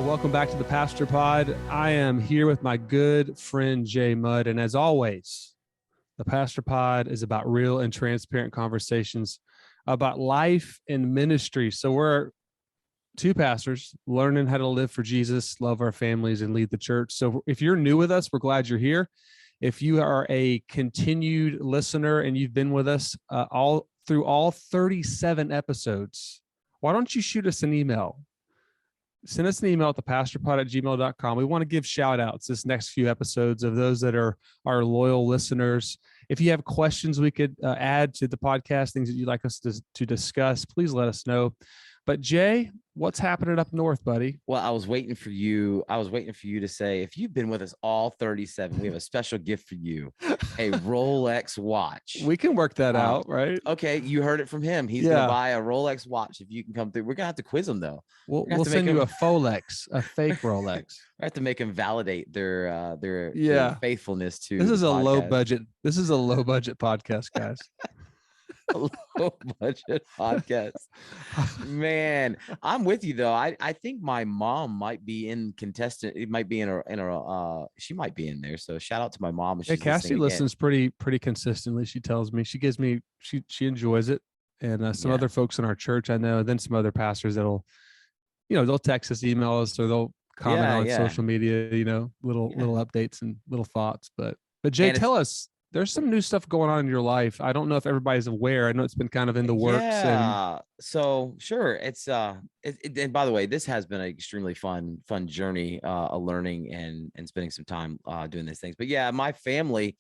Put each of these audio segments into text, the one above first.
Well, welcome back to the Pastor Pod. I am here with my good friend Jay Mudd, and as always, the Pastor Pod is about real and transparent conversations about life and ministry. So we're two pastors learning how to live for Jesus, love our families, and lead the church. So if you're new with us, we're glad you're here. If you are a continued listener and you've been with us all through all 37 episodes, why don't you shoot us an email? Send us an email at thepastorpod@gmail.com. We want to give shout outs this next few episodes of those that are our loyal listeners. If you have questions we could add to the podcast, things that you'd like us to discuss, please let us know. But Jay, what's happening up north, buddy? Well, I was waiting for you to say, if you've been with us all 37, we have a special gift for you, a Rolex watch. We can work that out, right? Okay, you heard it from him. He's going to buy a Rolex watch if you can come through. We're going to have to quiz him, though. We'll send you a Folex, a fake Rolex. I have to make him validate their faithfulness to This is a low budget podcast, guys. A low budget podcast. Man, I'm with you though. I think my mom might be in contestant. It might be she might be in there. So shout out to my mom. Yeah, Cassie listens pretty consistently. She tells me, she enjoys it. And some other folks in our church I know, and then some other pastors that'll, they'll text us, email us, or they'll comment on social media, little updates and little thoughts. But Jay, tell us, there's some new stuff going on in your life. I don't know if everybody's aware. I know it's been kind of in the works. Yeah. So sure. It's and by the way, this has been an extremely fun journey, learning and spending some time doing these things. But yeah, my family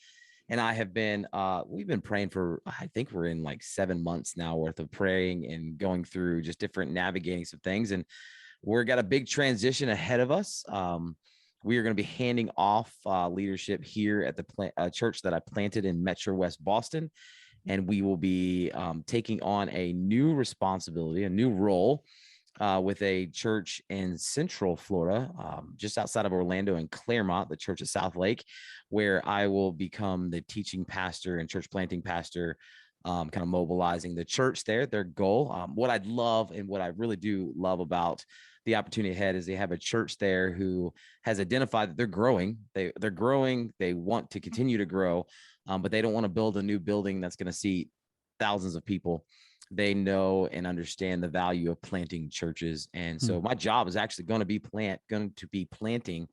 and I have been we've been praying for, I think we're in like 7 months now worth of praying and going through just different navigating some things. And we're got a big transition ahead of us. We are going to be handing off leadership here at the church that I planted in Metro West Boston. And we will be taking on a new responsibility, a new role with a church in Central Florida, just outside of Orlando in Claremont, the Church of South Lake, where I will become the teaching pastor and church planting pastor, kind of mobilizing the church there. Their goal, what I'd love and what I really do love about the opportunity ahead is they have a church there who has identified that they're growing. They're growing. They want to continue to grow, but they don't want to build a new building that's going to seat thousands of people. They know and understand the value of planting churches. And so my job is actually going to be planting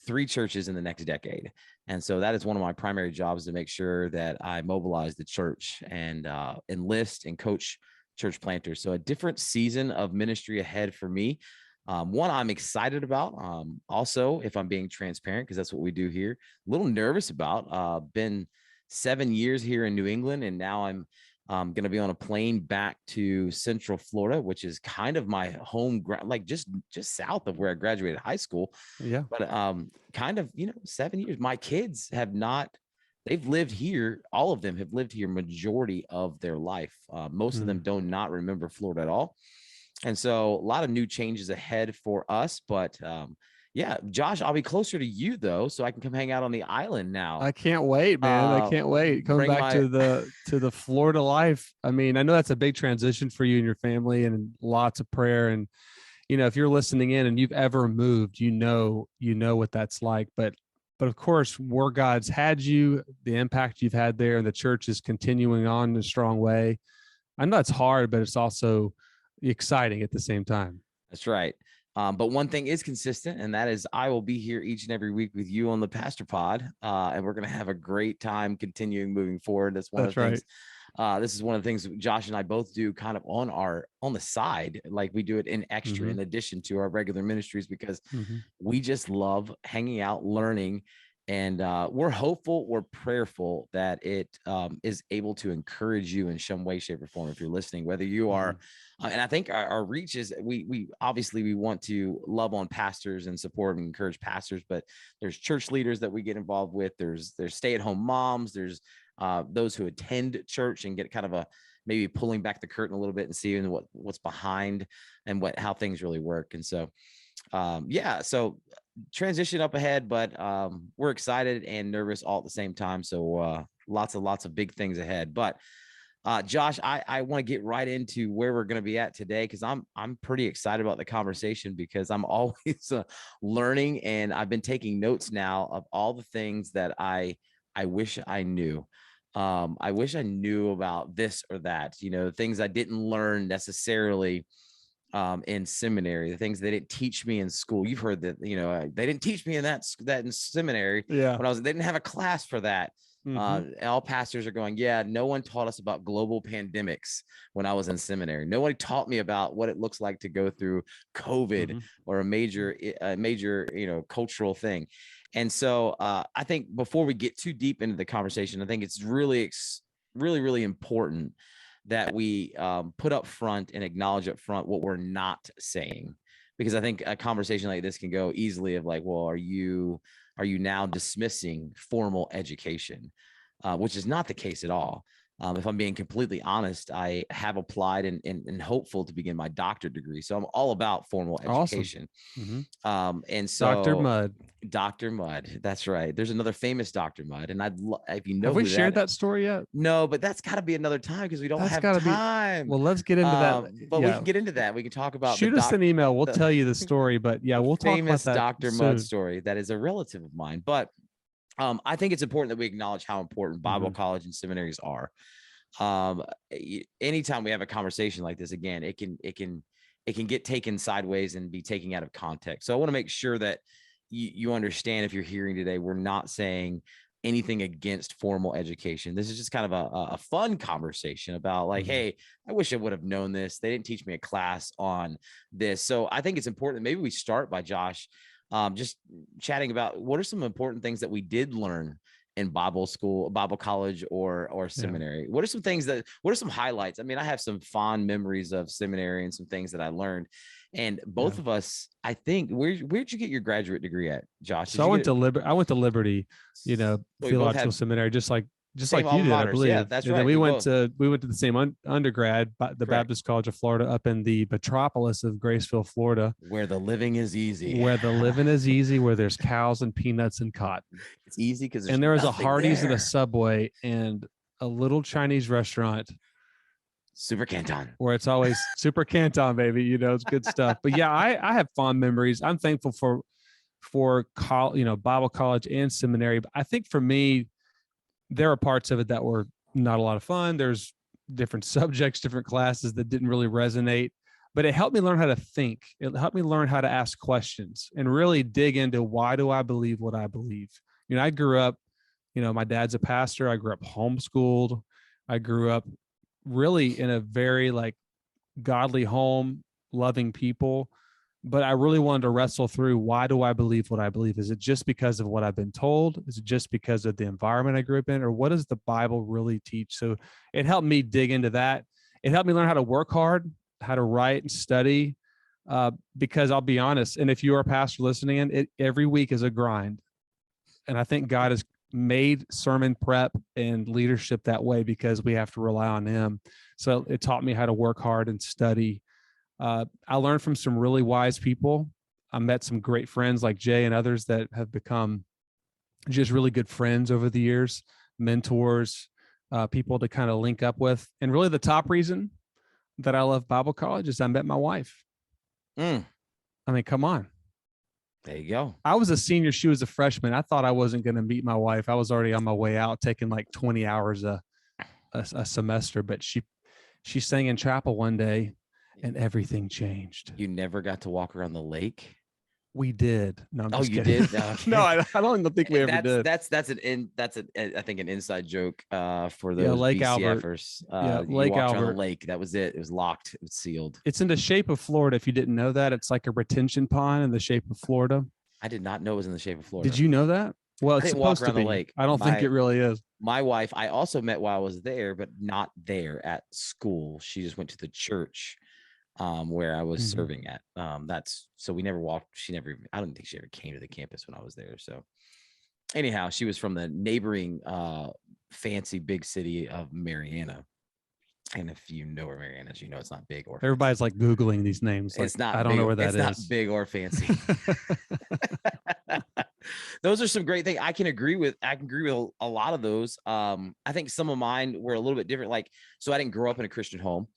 3 churches in the next decade. And so that is one of my primary jobs, to make sure that I mobilize the church and enlist and coach church planters. So a different season of ministry ahead for me. One I'm excited about. Also, if I'm being transparent, because that's what we do here, a little nervous about. Been 7 years here in New England, and now I'm going to be on a plane back to Central Florida, which is kind of my home ground, like just south of where I graduated high school. Yeah. But kind of, 7 years. My kids have not. They've lived here. All of them have lived here majority of their life. Most of them do not remember Florida at all. And so a lot of new changes ahead for us. But yeah, Josh, I'll be closer to you though, so I can come hang out on the island now. I can't wait, man. I can't wait. Coming back to the Florida life. I mean, I know that's a big transition for you and your family, and lots of prayer. And if you're listening in and you've ever moved, you know what that's like. But of course, where God's had you, the impact you've had there, and the church is continuing on in a strong way. I know it's hard, but it's also exciting at the same time. That's right. But one thing is consistent, and that is I will be here each and every week with you on the Pastor Pod, and we're going to have a great time continuing moving forward. That's one of the things. This is one of the things Josh and I both do kind of on the side, like we do it in extra, in addition to our regular ministries, because we just love hanging out, learning. And we're hopeful, we're prayerful that it is able to encourage you in some way, shape, or form. If you're listening, whether you are, and I think our reach is, we obviously we want to love on pastors and support and encourage pastors, but there's church leaders that we get involved with. There's stay-at-home moms. There's those who attend church and get kind of a maybe pulling back the curtain a little bit and seeing what's behind and how things really work. And so so transition up ahead, but we're excited and nervous all at the same time. So lots of big things ahead. But Josh, I want to get right into where we're going to be at today, because I'm pretty excited about the conversation, because I'm always learning, and I've been taking notes now of all the things that I wish I knew. I wish I knew about this or that, things I didn't learn necessarily in seminary, the things they didn't teach me in school. You've heard that, they didn't teach me in that in seminary. Yeah. When they didn't have a class for that. All pastors are going, yeah, no one taught us about global pandemics when I was in seminary. Nobody taught me about what it looks like to go through COVID or a major, cultural thing. And so I think before we get too deep into the conversation, I think it's really, really important that we put up front and acknowledge up front what we're not saying, because I think a conversation like this can go easily of like, well, are you now dismissing formal education, which is not the case at all. If I'm being completely honest, I have applied and hopeful to begin my doctorate degree. So I'm all about formal education. Awesome. And so Dr. Mudd, that's right. There's another famous Dr. Mudd, and if you know, have we shared that story yet? No, but that's got to be another time, because we don't have time. Well, let's get into that. But we can get into that. We can talk about. Shoot us an email. We'll tell you the story. But yeah, we'll talk about that. Dr. Mudd story that is a relative of mine. But I think it's important that we acknowledge how important Bible college and seminaries are. Anytime we have a conversation like this, again, it can get taken sideways and be taken out of context. So I want to make sure that you understand, if you're hearing today, we're not saying anything against formal education. This is just kind of a fun conversation about like, hey, I wish I would have known this. They didn't teach me a class on this. So I think it's important that maybe we start by, Josh, just chatting about what are some important things that we did learn in Bible school, Bible college, or seminary. What are some highlights? I mean, I have some fond memories of seminary and some things that I learned. And both of us, I think, where'd you get your graduate degree at, Josh? So I went to Liberty, theological seminary, just like you did, I believe. Yeah, that's right. Then we went to the same undergrad, the Baptist College of Florida, up in the metropolis of Graceville, Florida, where the living is easy. Where there's cows and peanuts and cotton. It's easy because there was a Hardee's and a Subway and a little Chinese restaurant. Super Canton, where it's always Super Canton, baby. It's good stuff. But yeah, I have fond memories. I'm thankful for Bible college and seminary. But I think for me, there are parts of it that were not a lot of fun. There's different subjects, different classes that didn't really resonate, but it helped me learn how to think. It helped me learn how to ask questions and really dig into, why do I believe what I believe? I grew up, my dad's a pastor. I grew up homeschooled. I grew up really in a very godly home, loving people. But I really wanted to wrestle through, why do I believe what I believe? Is it just because of what I've been told? Is it just because of the environment I grew up in? Or what does the Bible really teach? So it helped me dig into that. It helped me learn how to work hard, how to write and study, because I'll be honest, and if you are a pastor listening in, every week is a grind. And I think God has made sermon prep and leadership that way because we have to rely on him. So it taught me how to work hard and study. I learned from some really wise people. I met some great friends like Jay and others that have become just really good friends over the years, mentors, people to kind of link up with. And really the top reason that I love Bible college is I met my wife. I mean, come on. There you go. I was a senior. She was a freshman. I thought I wasn't going to meet my wife. I was already on my way out, taking like 20 hours a semester. But she sang in chapel one day, and everything changed. You never got to walk around the lake? We did. No, I'm just you kidding. did? Okay. No, I don't even think we ever did. That's I think an inside joke for those Lake BCFers. Albert. Lake Albert. The lake. That was it. It was locked. It was sealed. It's in the shape of Florida. If you didn't know that, it's like a retention pond in the shape of Florida. I did not know it was in the shape of Florida. Did you know that? Well, it's supposed to be. The lake. I don't think it really is. My wife, I also met while I was there, but not there at school. She just went to the church where I was serving at. So we never walked. I don't think she ever came to the campus when I was there. So anyhow, she was from the neighboring fancy big city of Marianna. And if you know where Marianna is, it's not big or fancy. Everybody's like Googling these names. Like, it's not. I don't know where that is. It's not big or fancy. those are some great things. I can agree with a lot of those. I think some of mine were a little bit different. Like, so I didn't grow up in a Christian home,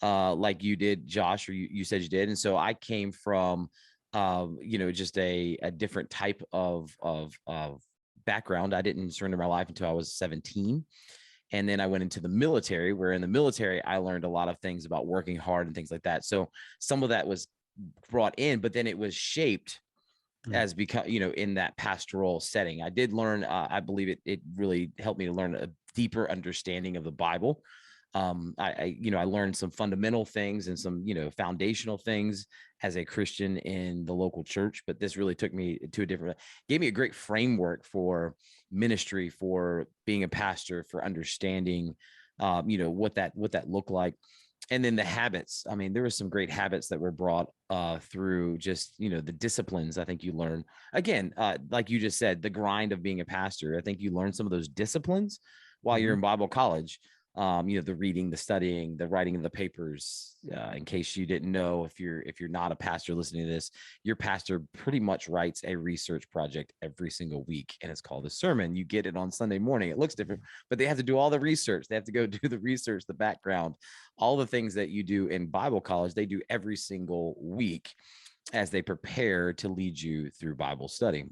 like you did, Josh, or you said you did. And so I came from, just a different type of background. I didn't surrender my life until I was 17. And then I went into the military, where in the military, I learned a lot of things about working hard and things like that. So some of that was brought in, but then it was shaped as in that pastoral setting. I did learn, I believe it really helped me to learn a deeper understanding of the Bible. I learned some fundamental things and some, foundational things as a Christian in the local church, but this really took me to gave me a great framework for ministry, for being a pastor, for understanding, what that looked like. And then the habits. I mean, there were some great habits that were brought through just, the disciplines. I think you learn, again, like you just said, the grind of being a pastor. I think you learn some of those disciplines while you're in Bible college. The reading, the studying, the writing of the papers. In case you didn't know, if you're not a pastor listening to this, your pastor pretty much writes a research project every single week, and it's called a sermon. You get it on Sunday morning. It looks different, but they have to do all the research. They have to go do the research, the background, all the things that you do in Bible college, they do every single week as they prepare to lead you through Bible study.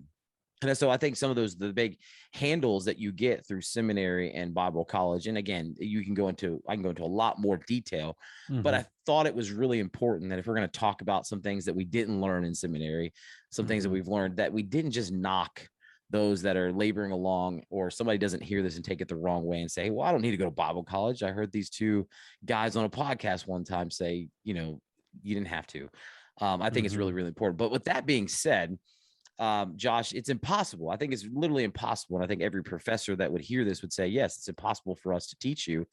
And so I think some of the big handles that you get through seminary and Bible college, and again, I can go into a lot more detail, but I thought it was really important that if we're going to talk about some things that we didn't learn in seminary, some things that we've learned, that we didn't just knock those that are laboring along, or somebody doesn't hear this and take it the wrong way and say, well, I don't need to go to Bible college. I heard these two guys on a podcast one time say, you didn't have to. I think it's really, really important. But with that being said, Josh, it's impossible. I think it's literally impossible. And I think every professor that would hear this would say, yes, it's impossible for us to teach you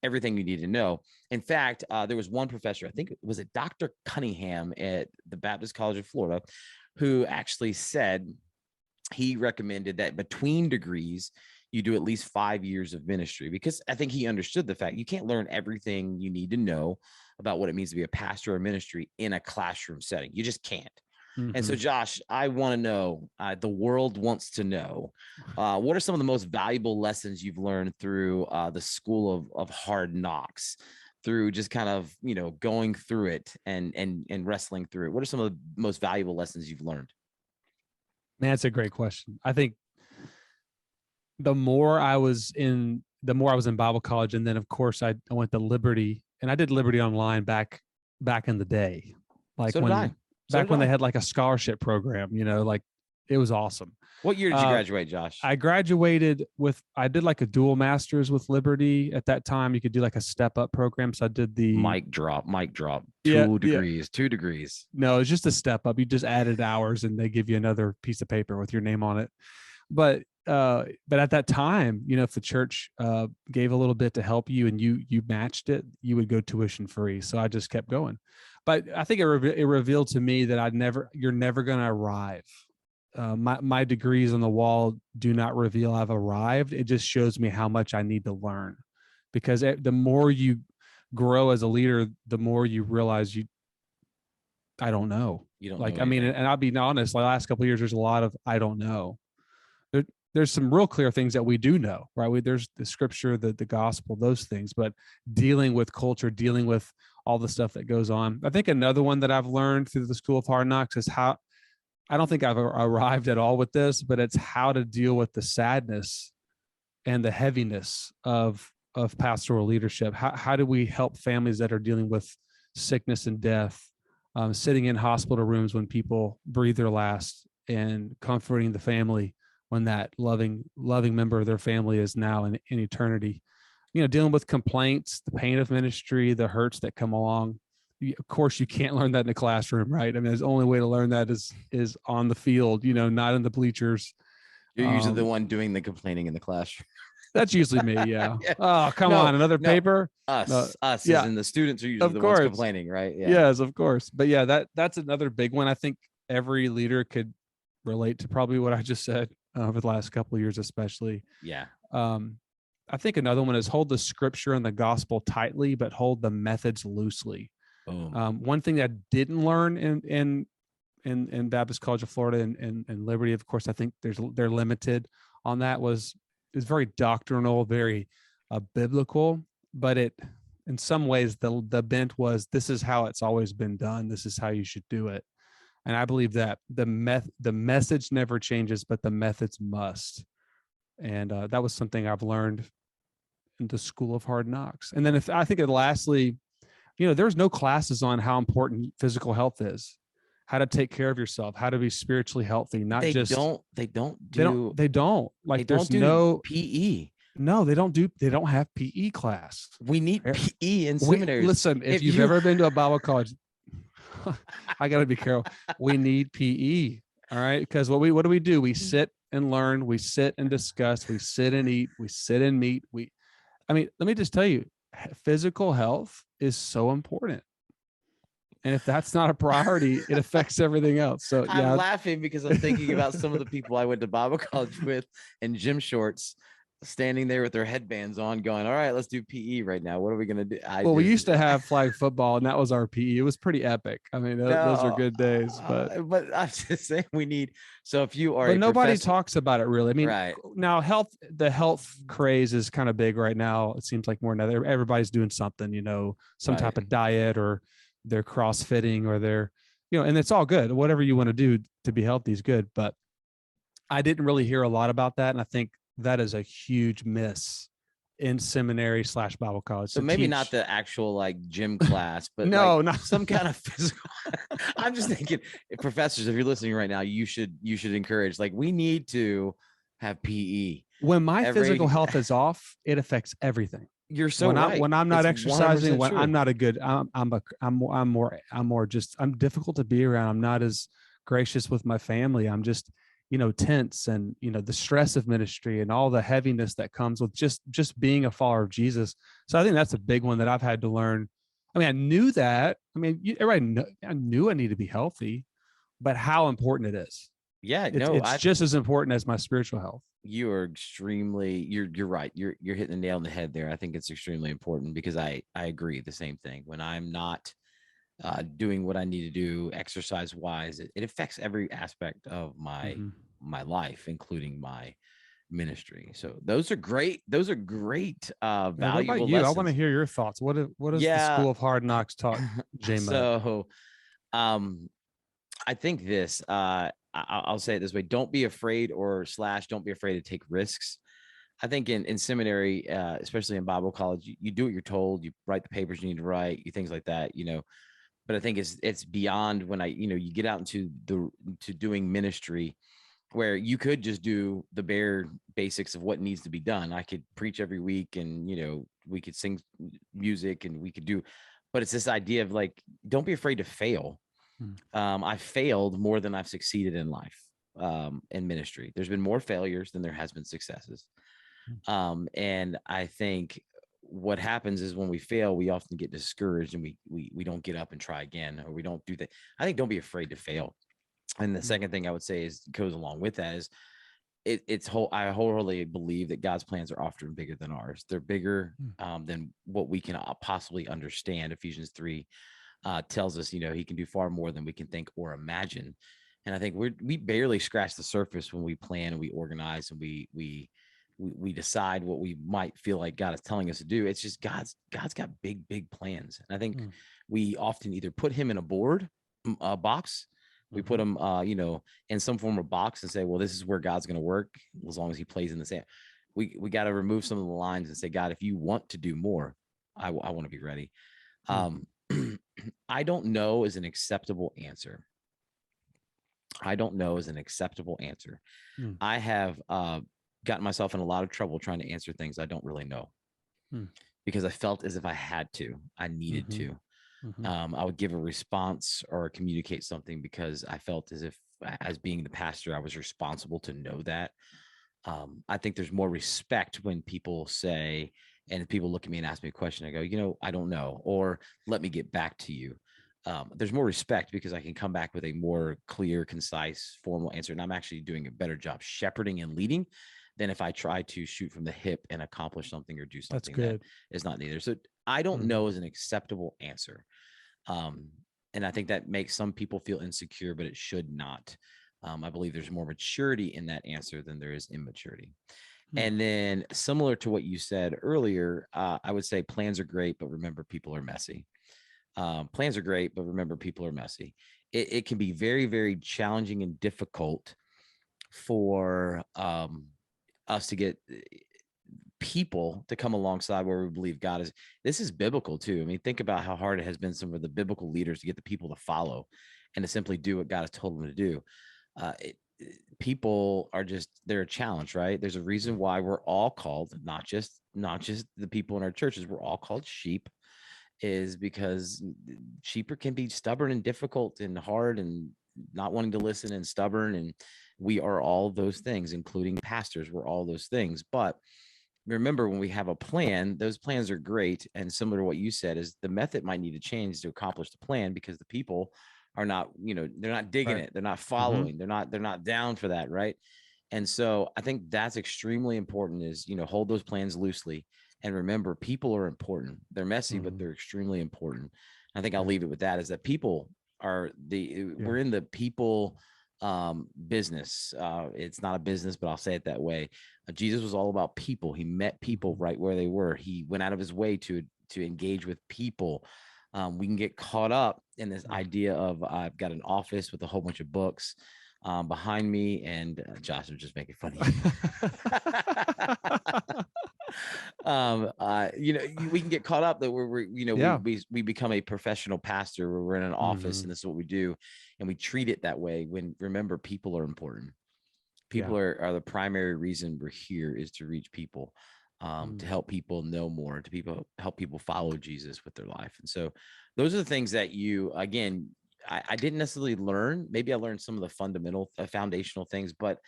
everything you need to know. In fact, there was one professor, I think it was Dr. Cunningham at the Baptist College of Florida, who actually said he recommended that between degrees, you do at least 5 years of ministry, because I think he understood the fact you can't learn everything you need to know about what it means to be a pastor or ministry in a classroom setting. You just can't. And so, Josh, I want to know, the world wants to know, what are some of the most valuable lessons you've learned through the school of hard knocks, through just kind of, going through it and wrestling through it? What are some of the most valuable lessons you've learned? Man, that's a great question. I think the more I was in Bible college, and then of course I went to Liberty, and I did Liberty Online back in the day, like So did I. when they had like a scholarship program, like it was awesome. What year did you graduate, Josh? I did like a dual master's with Liberty. At that time, you could do like a step up program. So I did the mic drop, 2 degrees. No, it's just a step up. You just added hours and they give you another piece of paper with your name on it. But at that time, if the church gave a little bit to help you and you matched it, you would go tuition free. So I just kept going. But I think it revealed to me that you're never going to arrive. My degrees on the wall do not reveal I've arrived. It just shows me how much I need to learn, because the more you grow as a leader, the more you realize I don't know. You don't know I mean, and I'll be honest, the last couple of years, there's a lot of, I don't know. There's some real clear things that we do know, right? There's the scripture, the gospel, those things, but dealing with culture, dealing with all the stuff that goes on. I think another one that I've learned through the School of Hard Knocks is how, I don't think I've arrived at all with this, but it's how to deal with the sadness and the heaviness of pastoral leadership. How do we help families that are dealing with sickness and death, sitting in hospital rooms when people breathe their last, and comforting the family when that loving member of their family is now in eternity, dealing with complaints, the pain of ministry, the hurts that come along. Of course, you can't learn that in a classroom, right? I mean, the only way to learn that is on the field, not in the bleachers. You're usually the one doing the complaining in the classroom. That's usually me. Yeah. Yeah. Oh, come on. Another paper. Us. Yeah. And the students are usually the ones complaining, right? Yeah. Yes, of course. But yeah, that's another big one. I think every leader could relate to probably what I just said over the last couple of years, especially. Yeah. I think another one is hold the scripture and the gospel tightly, but hold the methods loosely. One thing that I didn't learn in in Baptist College of Florida and Liberty. Of course, I think they're limited on that. Is very doctrinal, very biblical, but it in some ways the bent was this is how it's always been done. This is how you should do it. And I believe that the message never changes, but the methods must. And that was something I've learned in the School of Hard Knocks. And then I think it lastly, there's no classes on how important physical health is, how to take care of yourself, how to be spiritually healthy, not They just don't like there's do no PE. no, they don't have PE class. We need PE in seminaries. Listen, if you've ever been to a Bible college, I got to be careful. We need PE. All right. Because what do? We sit and learn, we sit and discuss, we sit and eat, we sit and meet. Let me just tell you, physical health is so important. And if that's not a priority, it affects everything else. So yeah. I'm laughing because I'm thinking about some of the people I went to Bible college with in gym shorts, standing there with their headbands on going, all right, let's do PE right now. What are we going to do? We used to have flag football and that was our PE. It was pretty epic. I mean, those are good days, but I'm just saying we need, so if you are, but nobody talks about it really. I mean, right now the health craze is kind of big right now. It seems like more now everybody's doing something, some type of diet, or they're crossfitting, or they're, and it's all good. Whatever you want to do to be healthy is good. But I didn't really hear a lot about that. And I think that is a huge miss in seminary / Bible college. So maybe not the actual like gym class, but no, like not some kind of physical. I'm just thinking, professors, if you're listening right now, you should encourage, like, we need to have PE. When my physical health is off, it affects everything. You're so right. When I'm not exercising, when true. I'm not a good, I'm difficult to be around. I'm not as gracious with my family. I'm just, tense, and, the stress of ministry and all the heaviness that comes with just being a follower of Jesus. So I think that's a big one that I've had to learn. I mean, I knew that. I mean, I knew I need to be healthy, but how important it is. Yeah, it's just as important as my spiritual health. You are you're right. You're hitting the nail on the head there. I think it's extremely important because I agree the same thing. When I'm not doing what I need to do exercise wise, it affects every aspect of my life, including my ministry. So those are great. Valuable what about you? lessons. I want to hear your thoughts. What is the School of Hard Knocks taught J Mudd? So I think this, I'll say it this way: don't be afraid, don't be afraid to take risks. I think in seminary, especially in Bible college, you do what you're told. You write the papers you need to write, things like that, But I think it's beyond when you get out into doing ministry, where you could just do the bare basics of what needs to be done. I could preach every week, and we could sing music, and we could do, but it's this idea of like, don't be afraid to fail. I failed more than I've succeeded in life, in ministry. There's been more failures than there has been successes. And I think what happens is when we fail, we often get discouraged, and we don't get up and try again, or we don't do that. I think don't be afraid to fail. And the second thing I would say goes along with that is I wholly believe that God's plans are often bigger than ours. They're bigger than what we can possibly understand. Ephesians 3 tells us, he can do far more than we can think or imagine. And I think we barely scratch the surface when we plan and we organize and we decide what we might feel like God is telling us to do. It's just God's got big plans. And I think we often either put him in a box. We put him, in some form of box and say, well, this is where God's going to work as long as he plays in the sand. We got to remove some of the lines and say, God, if you want to do more, I want to be ready. I don't know is an acceptable answer. I have gotten myself in a lot of trouble trying to answer things I don't really know, because I felt as if I had to, I needed to. I would give a response or communicate something because I felt as if, as being the pastor, I was responsible to know that. I think there's more respect when people say, and people look at me and ask me a question, I go, I don't know, or let me get back to you. There's more respect because I can come back with a more clear, concise, formal answer. And I'm actually doing a better job shepherding and leading than if I try to shoot from the hip and accomplish something or do something that is not needed. So I don't know is an acceptable answer. And I think that makes some people feel insecure, but it should not. I believe there's more maturity in that answer than there is immaturity. And then, similar to what you said earlier, I would say plans are great, but remember, people are messy. Plans are great, but remember, people are messy. It can be very, very challenging and difficult for us to get people to come alongside where we believe God is. This is biblical too. I mean, think about how hard it has been some of the biblical leaders to get the people to follow and to simply do what God has told them to do. People are just, they're a challenge, right? There's a reason why we're all called, not just the people in our churches, we're all called sheep, is because sheep can be stubborn and difficult and hard and not wanting to listen and stubborn. And we are all those things, including pastors. We're all those things. But remember, when we have a plan, those plans are great. And similar to what you said, is the method might need to change to accomplish the plan, because the people are not, they're not digging it. They're not following. They're not down for that. Right. And so I think that's extremely important, is, hold those plans loosely. And remember, people are important. They're messy, but they're extremely important. I think I'll leave it with that, is that people are we're in the people business. It's not a business, but I'll say it that way. Jesus was all about people. He met people right where they were. He went out of his way to engage with people. We can get caught up in this idea of, I've got an office with a whole bunch of books behind me, and Josh was just making fun of you. We can get caught up that we become a professional pastor where we're in an office and this is what we do, and we treat it that way, when remember, people are important. People are the primary reason we're here, is to reach people, to help people know more, to help people follow Jesus with their life. And so those are the things that I didn't necessarily learn. Maybe I learned some of the fundamental, foundational things, but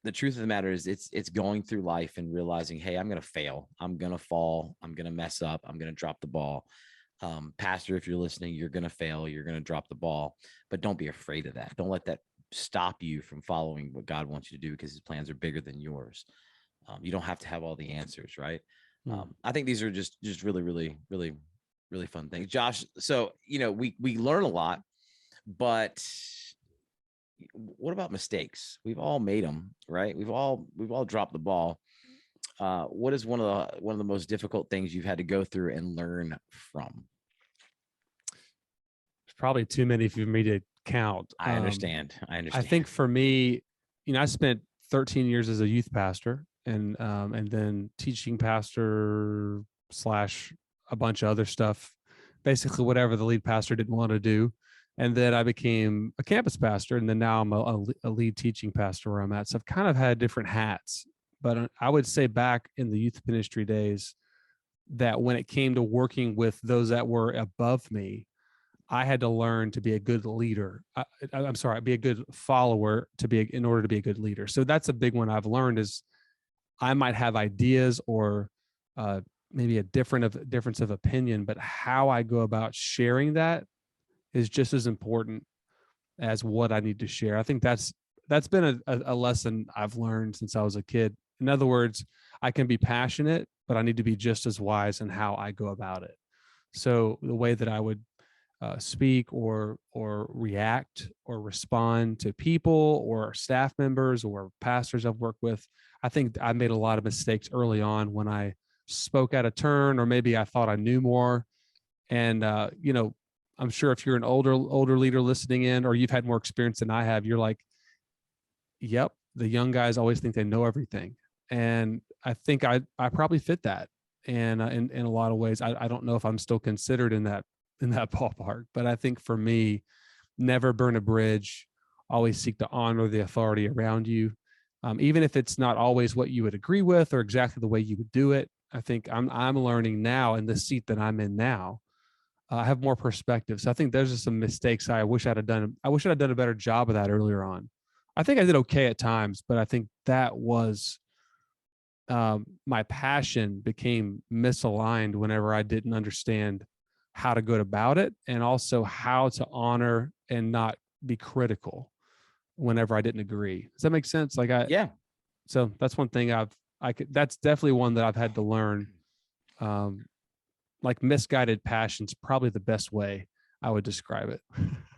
the truth of the matter is, it's going through life and realizing, hey, I'm going to fail. I'm going to fall. I'm going to mess up. I'm going to drop the ball. Pastor, if you're listening, you're going to fail. You're going to drop the ball, but don't be afraid of that. Don't let that stop you from following what God wants you to do, because his plans are bigger than yours. You don't have to have all the answers, right? I think these are just really, really, really, really fun things, Josh. So, we learn a lot, but what about mistakes? We've all made them, right? We've all dropped the ball. What is one of the most difficult things you've had to go through and learn from? There's probably too many for me to count. I understand. I think for me, I spent 13 years as a youth pastor, and then teaching pastor / a bunch of other stuff, basically whatever the lead pastor didn't want to do. And then I became a campus pastor, and then now I'm a lead teaching pastor where I'm at. So I've kind of had different hats. But I would say back in the youth ministry days, that when it came to working with those that were above me, I had to learn to be a good leader. I'm sorry, be a good follower in order to be a good leader. So that's a big one I've learned, is I might have ideas or maybe a difference of opinion, but how I go about sharing that is just as important as what I need to share. I think that's been a lesson I've learned since I was a kid. In other words, I can be passionate, but I need to be just as wise in how I go about it. So the way that I would speak or react or respond to people or staff members or pastors I've worked with, I think I made a lot of mistakes early on when I spoke out of turn, or maybe I thought I knew more. And I'm sure if you're an older leader listening in, or you've had more experience than I have, you're like, yep, the young guys always think they know everything. And I think I probably fit that. And in a lot of ways, I don't know if I'm still considered in that ballpark, but I think for me, never burn a bridge, always seek to honor the authority around you. Even if it's not always what you would agree with or exactly the way you would do it. I think I'm learning now in the seat that I'm in now. I have more perspective. So I think there's just some mistakes I wish I'd have done. I wish I'd done a better job of that earlier on. I think I did okay at times, but I think that was my passion became misaligned whenever I didn't understand how to go about it, and also how to honor and not be critical whenever I didn't agree. Does that make sense? Yeah. So that's one thing that's definitely one that I've had to learn. Like misguided passion's probably the best way I would describe it.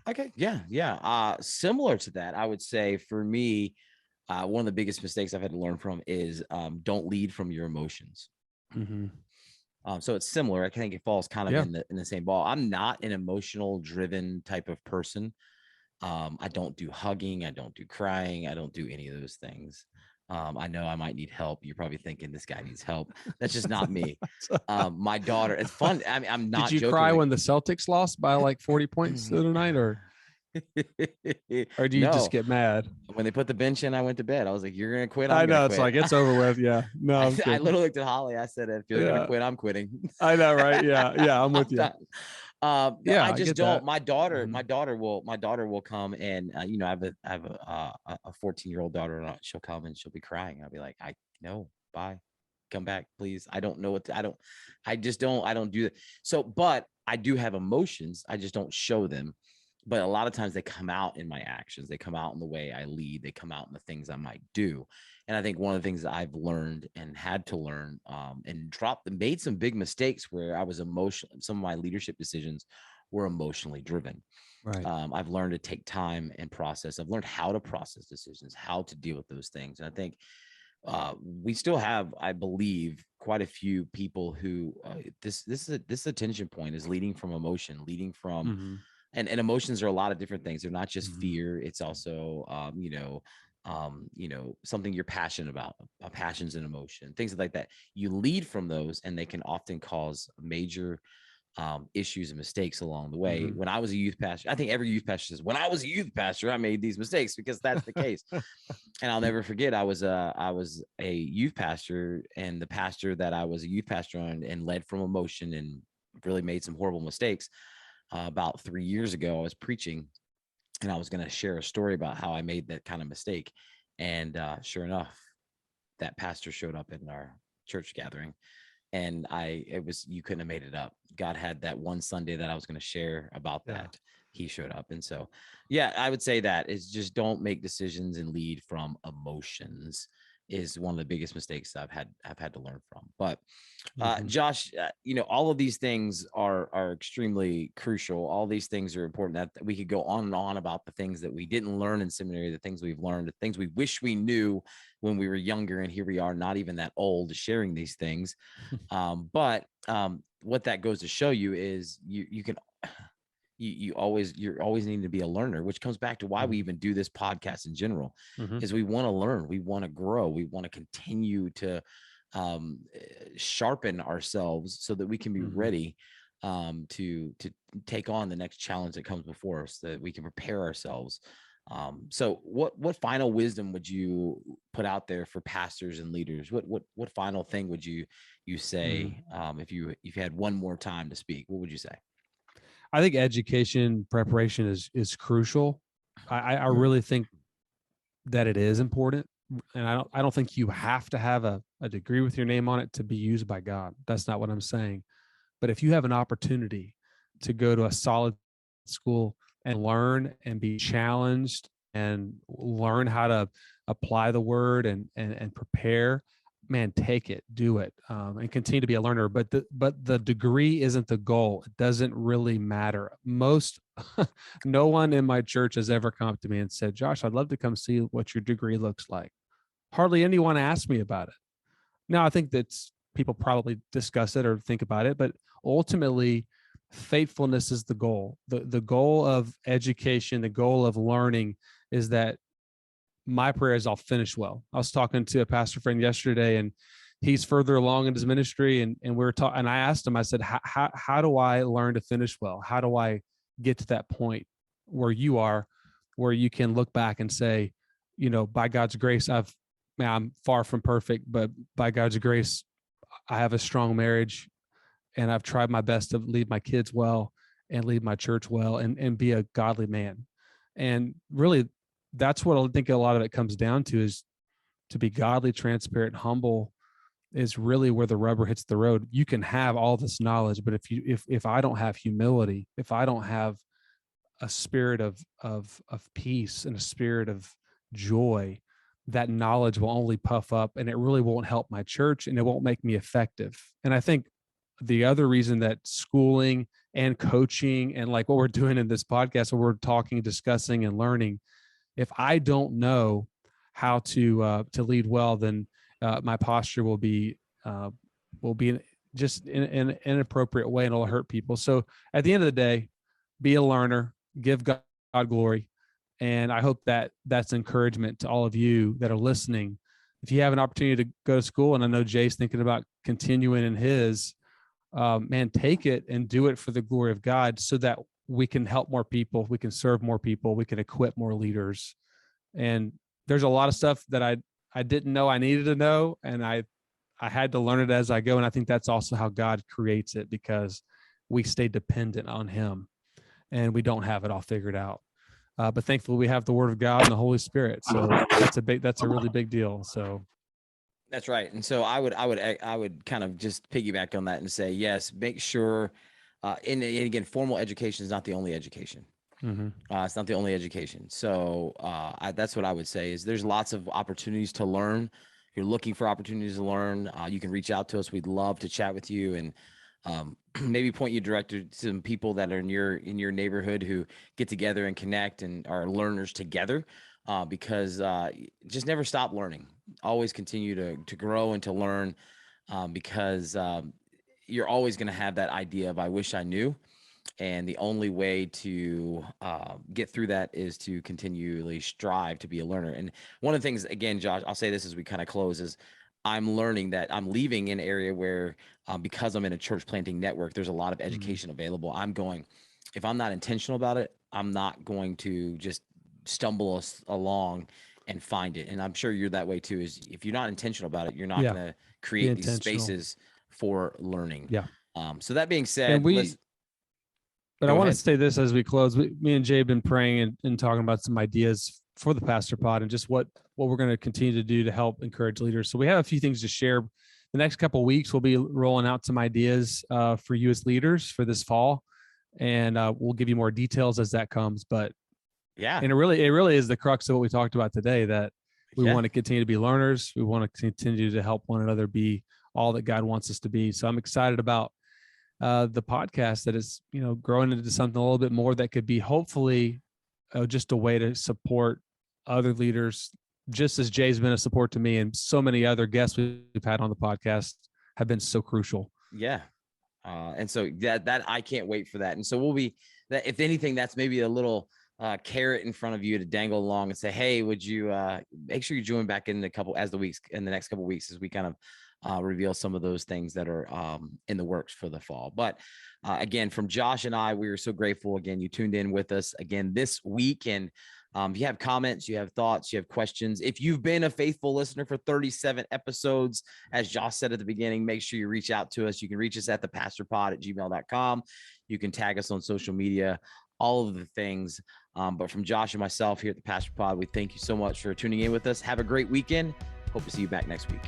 Okay. Yeah. Yeah. Similar to that, I would say for me, one of the biggest mistakes I've had to learn from is don't lead from your emotions. Mm-hmm. So it's similar. I think it falls kind of Yeah. in the same ball. I'm not an emotional driven type of person. I don't do hugging. I don't do crying. I don't do any of those things. I know I might need help. You're probably thinking this guy needs help. That's just not me. My daughter, it's fun. I mean, I'm Did not you joking. cry Like, when the Celtics lost by like 40 points the other night, or do you just no, get mad? when they put the bench in, I went to bed. I was like, "You're gonna quit. I'm I gonna know, it's quit." like it's over with. Yeah. No, I'm I kidding. literally looked at Holly. I said, "If you're gonna Yeah. quit, I'm quitting." I know, right? Yeah. Yeah. I'm I'm with you. done. No, Yeah. I I just get don't. that. My daughter, Mhm. my daughter will come and I have a 14-year-old daughter, and she'll come and she'll be crying. I'll be like, I no, bye, come back, please. I don't know what to, I don't, I just don't, I don't do that. So, but I do have emotions. I just don't show them. But a lot of times they come out in my actions. They come out in the way I lead. They come out in the things I might do. And I think one of the things that I've learned and had to learn and dropped and made some big mistakes where I was emotional. Some of my leadership decisions were emotionally driven. Right. I've learned to take time and process. I've learned how to process decisions, how to deal with those things. And I think we still have, I believe, quite a few people who this attention point is leading from emotion, leading from Mm-hmm. and emotions are a lot of different things. They're not just Mm-hmm. fear. It's also, something you're passionate about, passions and emotion, things like that. You lead from those, and they can often cause major issues and mistakes along the way. Mm-hmm. When I was a youth pastor, I think every youth pastor says, when I was a youth pastor, I made these mistakes because that's the case. And I'll never forget, I was a youth pastor, and the pastor that I was a youth pastor on and led from emotion and really made some horrible mistakes. About 3 years ago, I was preaching, and I was going to share a story about how I made that kind of mistake. And sure enough, that pastor showed up in our church gathering, and you couldn't have made it up. God had that one Sunday that I was going to share about Yeah. that. He showed up. And so, yeah, I would say that is just don't make decisions and lead from emotions is one of the biggest mistakes I've had to learn from. But Mm-hmm. Josh, all of these things are extremely crucial. All these things are important. That we could go on and on about the things that we didn't learn in seminary, the things we've learned, the things we wish we knew when we were younger, and here we are, not even that old, sharing these things. But what that goes to show you is you can you're always needing to be a learner, which comes back to why we even do this podcast in general. Mm-hmm. Is we want to learn, we want to grow, we want to continue to sharpen ourselves so that we can be Mm-hmm. ready to take on the next challenge that comes before us, that we can prepare ourselves. So what final wisdom would you put out there for pastors and leaders? What final thing would you Mm-hmm. say, if you had one more time to speak? What would you say? I think education preparation is crucial. I really think that it is important, and I don't think you have to have a degree with your name on it to be used by God. That's not what I'm saying. But if you have an opportunity to go to a solid school and learn and be challenged and learn how to apply the word and prepare, man, take it, do it, and continue to be a learner. But the degree isn't the goal. It doesn't really matter. No one in my church has ever come up to me and said, "Josh, I'd love to come see what your degree looks like." Hardly anyone asked me about it. Now, I think that's people probably discuss it or think about it, but ultimately, faithfulness is the goal. The goal of education, the goal of learning is that my prayer is I'll finish well. I was talking to a pastor friend yesterday, and he's further along in his ministry, and we were talking, and I asked him, I said, how do I learn to finish well? How do I get to that point where you are, where you can look back and say, by God's grace, I'm far from perfect, but by God's grace, I have a strong marriage, and I've tried my best to lead my kids well and lead my church well and be a godly man. And really, that's what I think a lot of it comes down to, is to be godly, transparent, humble is really where the rubber hits the road. You can have all this knowledge, but if I don't have humility, if I don't have a spirit of peace and a spirit of joy, that knowledge will only puff up, and it really won't help my church, and it won't make me effective. And I think the other reason that schooling and coaching and like what we're doing in this podcast, where we're talking, discussing, and learning, if I don't know how to lead well, then my posture will be just in an inappropriate way, and it'll hurt people. So at the end of the day, be a learner, give God glory, and I hope that that's encouragement to all of you that are listening. If you have an opportunity to go to school, and I know Jay's thinking about continuing in his, man, take it and do it for the glory of God, so that we can help more people, we can serve more people, we can equip more leaders. And there's a lot of stuff that I didn't know I needed to know, and I had to learn it as I go. And I think that's also how God creates it, because we stay dependent on him and we don't have it all figured out. But thankfully we have the Word of God and the Holy Spirit. So that's a really big deal. So That's right. And so I would kind of just piggyback on that and say, yes, make sure, and again, formal education is not the only education. It's not the only education. So that's what I would say is there's lots of opportunities to learn. If you're looking for opportunities to learn, you can reach out to us. We'd love to chat with you and maybe point you directly to some people that are in your neighborhood who get together and connect and are learners together. Because just never stop learning. Always continue to grow and to learn, because you're always going to have that idea of I wish I knew. And the only way to get through that is to continually strive to be a learner. And one of the things, again, Josh, I'll say this as we kind of close, is I'm learning that I'm leaving an area where, because I'm in a church planting network, there's a lot of education available. I'm going, if I'm not intentional about it, I'm not going to just stumble along and find it. And I'm sure you're that way too, is if you're not intentional about it, you're not going to create these spaces for learning. Yeah. So that being said, and but I want to say this as we close. Me and Jay have been praying and talking about some ideas for the Pastor Pod and just what we're going to continue to do to help encourage leaders. So we have a few things to share. The next couple of weeks, we'll be rolling out some ideas for you as leaders for this fall, and we'll give you more details as that comes. But yeah, and it really is the crux of what we talked about today, that we want to continue to be learners. We want to continue to help one another be all that God wants us to be. So I'm excited about the podcast that is, growing into something a little bit more that could be hopefully just a way to support other leaders, just as Jay's been a support to me, and so many other guests we've had on the podcast have been so crucial. Yeah. And so that I can't wait for that. And so we'll be that, if anything, that's maybe a little carrot in front of you to dangle along and say, hey, would you make sure you join back in the next couple of weeks as we kind of reveal some of those things that are in the works for the fall. But again, from Josh and I, we are so grateful. Again, you tuned in with us again this week. And if you have comments, you have thoughts, you have questions, if you've been a faithful listener for 37 episodes, as Josh said at the beginning, make sure you reach out to us. You can reach us at thepastorpod@gmail.com. You can tag us on social media, all of the things. But from Josh and myself here at the Pastor Pod, we thank you so much for tuning in with us. Have a great weekend. Hope to see you back next week.